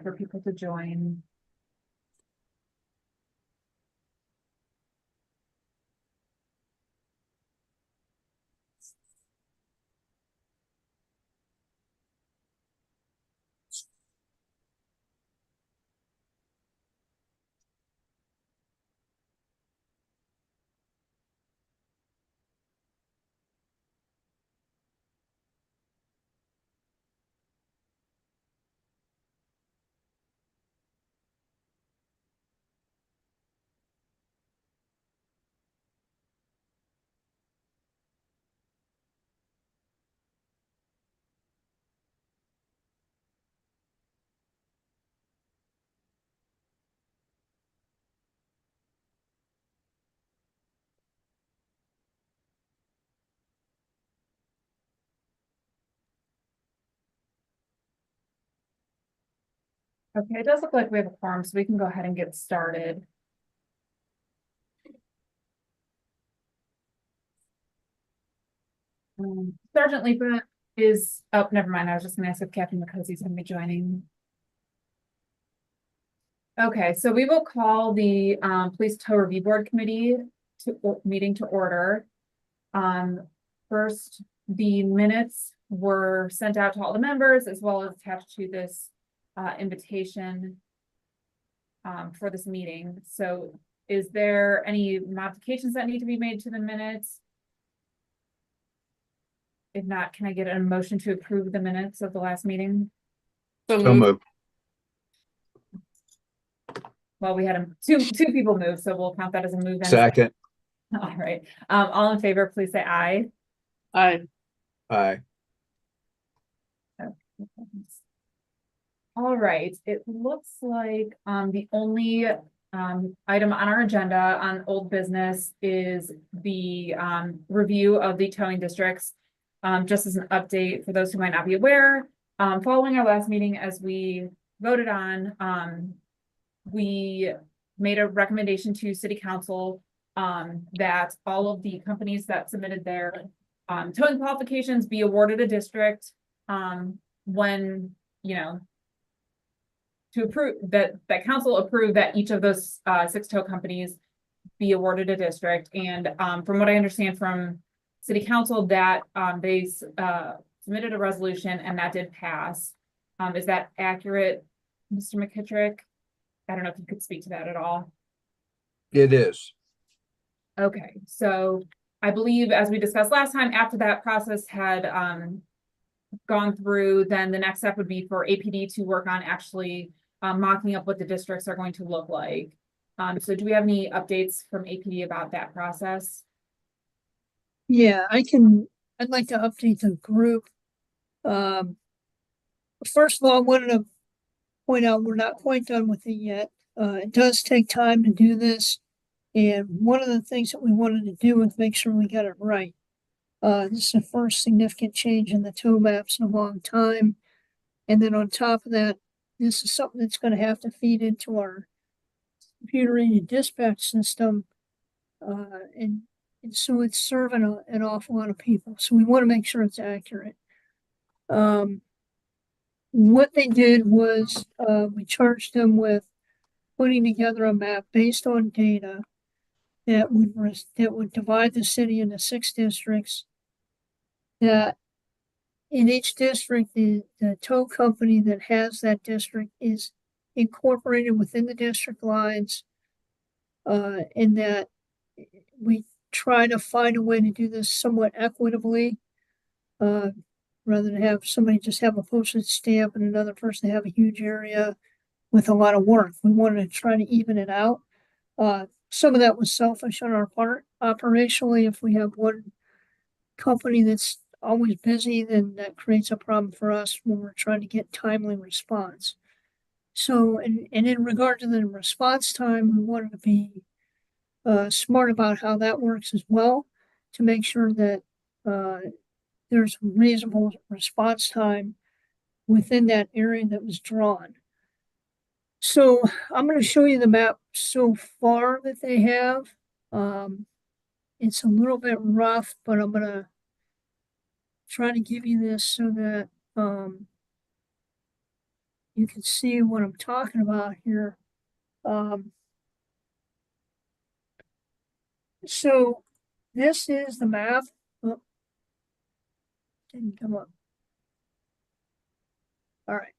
for people to join. Okay, it does look like we have a quorum, so we can go ahead and get started. Sergeant Lipa is, oh, never mind. I was just gonna ask if Captain McCosey's gonna be joining. Okay, so we will call the Police Tow Review Board Committee meeting to order. First, the minutes were sent out to all the members as well as attached to this invitation for this meeting. So is there any modifications that need to be made to the minutes? If not, can I get a motion to approve the minutes of the last meeting? So moved. Well, we had two people move, so we'll count that as a move. Second. All right. All in favor, please say aye. Aye. Aye. All right. It looks like the only item on our agenda on old business is the review of the towing districts. Just as an update for those who might not be aware, following our last meeting, as we voted on, we made a recommendation to City Council that all of the companies that submitted their towing qualifications be awarded a district when, you know, to approve that council approved that each of those 6 tow companies be awarded a district. And from what I understand from City Council, that they submitted a resolution and that did pass. Is that accurate, Mr. McKittrick? I don't know if you could speak to that at all. It is. Okay, so I believe, as we discussed last time, after that process had gone through, then the next step would be for APD to work on actually mocking up what the districts are going to look like. So do we have any updates from APD about that process? Yeah, I'd like to update the group. First of all, I wanted to point out we're not quite done with it yet. It does take time to do this. And one of the things that we wanted to do was make sure we got it right. This is the first significant change in the tow maps in a long time. And then on top of that, this is something that's going to have to feed into our computer-aided dispatch system. And so it's serving an awful lot of people. So we want to make sure it's accurate. What they did was we charged them with putting together a map based on data that would divide the city into 6 districts. That in each district, the tow company that has that district is incorporated within the district lines, and that we try to find a way to do this somewhat equitably, rather than have somebody just have a postage stamp and another person have a huge area with a lot of work. We wanted to try to even it out. Some of that was selfish on our part. Operationally, if we have one company that's always busy, then that creates a problem for us when we're trying to get timely response. So, and in regard to the response time, we wanted to be smart about how that works as well, to make sure that there's reasonable response time within that area that was drawn. So I'm going to show you the map so far that they have. It's a little bit rough, but I'm going to try to give you this so that you can see what I'm talking about here. So this is the map. Oh, didn't come up. All right.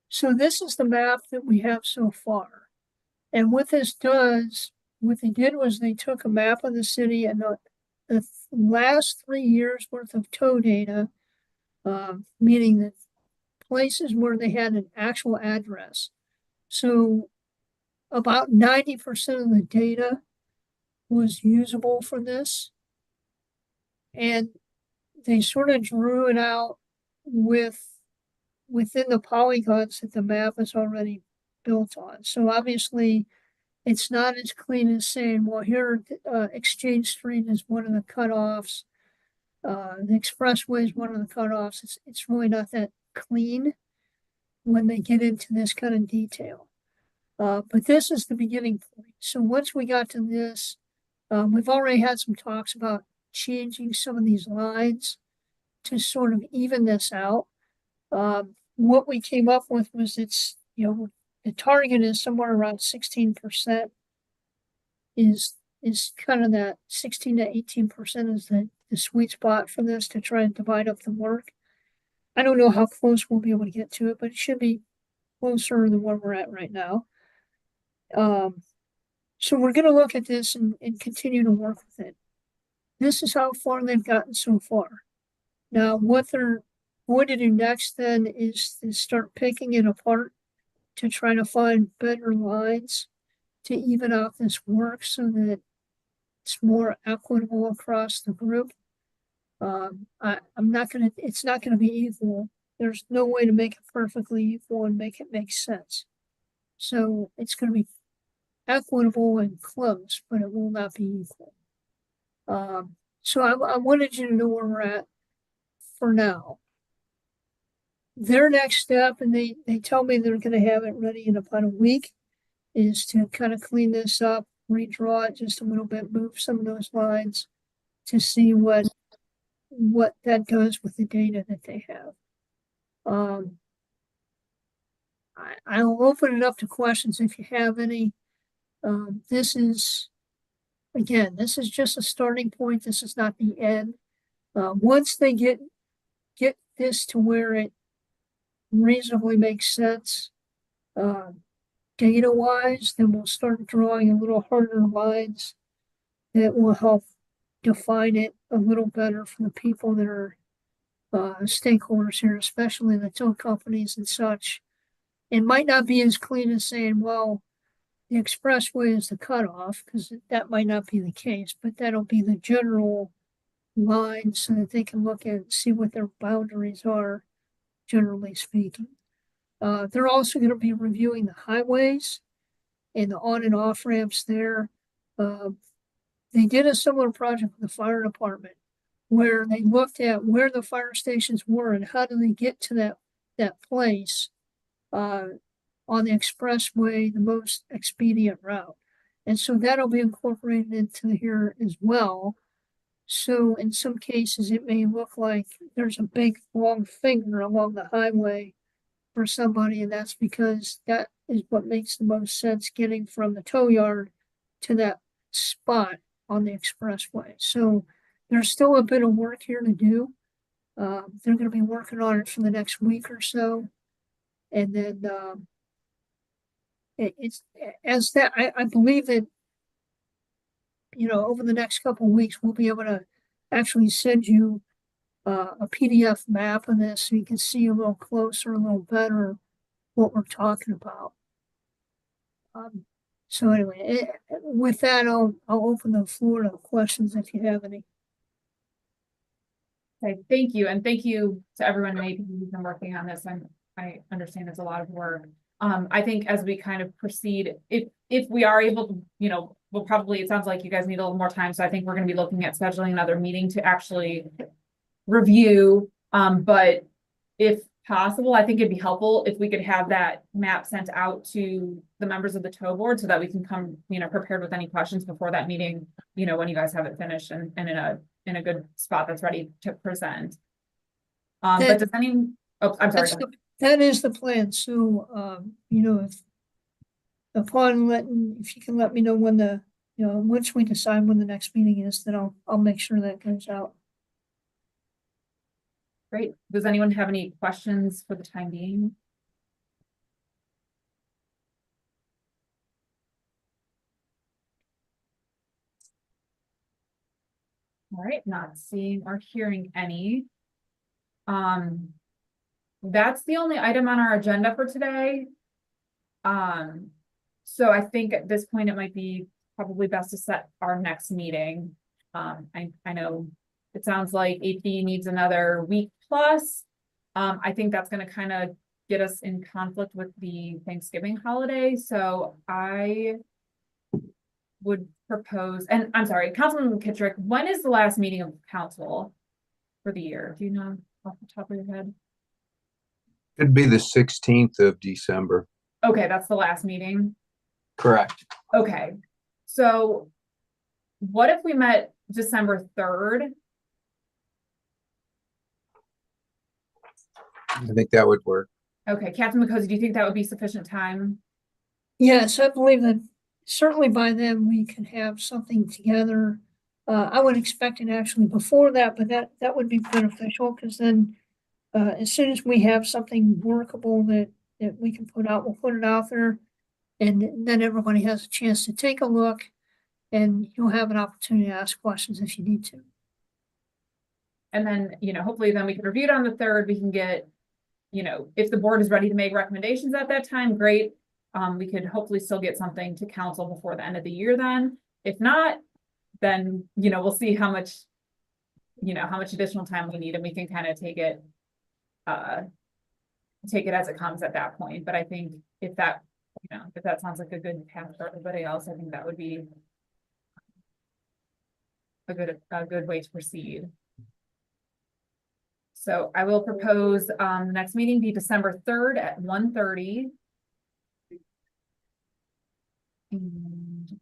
So this is the map that we have so far. And what this does, what they did was they took a map of the city and the last 3 years worth of tow data, meaning that places where they had an actual address. So about 90% of the data was usable for this. And they sort of drew it out within the polygons that the map is already built on. So obviously it's not as clean as saying, well, here Exchange Street is one of the cutoffs. The expressway is one of the cutoffs. It's really not that clean when they get into this kind of detail. But this is the beginning point. So once we got to this, we've already had some talks about changing some of these lines to sort of even this out. What we came up with was the target is somewhere around 16% is kind of that 16 to 18% is the sweet spot for this to try and divide up the work. I don't know how close we'll be able to get to it, but it should be closer than where we're at right now. So we're going to look at this and continue to work with it. This is how far they've gotten so far. Now, what they're going to do next then is to start picking it apart to try to find better lines to even out this work so that it's more equitable across the group. It's not gonna be equal. There's no way to make it perfectly equal and make it make sense. So it's gonna be equitable and close, but it will not be equal. So I wanted you to know where we're at for now. Their next step, and they tell me they're gonna have it ready in about a week, is to kind of clean this up, redraw it just a little bit, move some of those lines to see what that does with the data that they have. I'll open it up to questions if you have any. This is just a starting point. This is not the end. Once they get this to where it reasonably makes sense, data-wise, then we'll start drawing a little harder lines that will help define it a little better for the people that are stakeholders here, especially the tow companies and such. It might not be as clean as saying, well, the expressway is the cutoff, because that might not be the case, but that'll be the general line so that they can look at and see what their boundaries are, generally speaking. They're also going to be reviewing the highways and the on and off ramps there. They did a similar project with the fire department where they looked at where the fire stations were and how do they get to that place on the expressway, the most expedient route. And so that'll be incorporated into here as well. So in some cases, it may look like there's a big long finger along the highway for somebody, and that's because that is what makes the most sense getting from the tow yard to that spot on the expressway. So there's still a bit of work here to do. They're going to be working on it for the next week or so. And then I believe that, over the next couple of weeks, we'll be able to actually send you a PDF map of this so you can see a little closer, a little better what we're talking about. So anyway, with that, I'll open the floor to questions if you have any. Okay, thank you. And thank you to everyone maybe who's been working on this. I understand it's a lot of work. I think as we kind of proceed, if we are able to, we'll probably, it sounds like you guys need a little more time. So I think we're going to be looking at scheduling another meeting to actually review. But if possible, I think it'd be helpful if we could have that map sent out to the members of the tow board so that we can come, prepared with any questions before that meeting, when you guys have it finished and in a good spot that's ready to present. But does any, I'm sorry. that is the plan. So, you know, if you can let me know when once we decide when the next meeting is, then I'll make sure that goes out. Great. Does anyone have any questions for the time being? All right, not seeing or hearing any. That's the only item on our agenda for today. So I think at this point, it might be probably best to set our next meeting. I know it sounds like AP needs another week plus. I think that's gonna kind of get us in conflict with the Thanksgiving holiday, so I would propose, and I'm sorry, Councilman Kittrick, when is the last meeting of council for the year? Do you know off the top of your head? It'd be the 16th of December. Okay, that's the last meeting. Correct. Okay, so what if we met December 3rd? I think that would work. Okay, Captain McCosy, do you think that would be sufficient time? Yes, I believe that certainly by then we can have something together. I would expect it actually before that, but that would be beneficial because then as soon as we have something workable that we can put out, we'll put it out there. And then everybody has a chance to take a look and you'll have an opportunity to ask questions if you need to. And then, hopefully then we can review it on the 3rd. We can get, if the board is ready to make recommendations at that time, great. We could hopefully still get something to council before the end of the year then. If not, then, we'll see how much additional time we need and we can kind of take it as it comes at that point. But I think if that sounds like a good path for everybody else, I think that would be a good way to proceed. So I will propose the next meeting be December 3rd at 1:30. And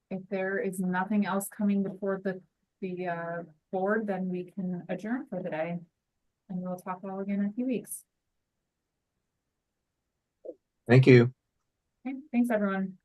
if there is nothing else coming before the board, then we can adjourn for the day. And we'll talk all again in a few weeks. Thank you. Okay, thanks, everyone.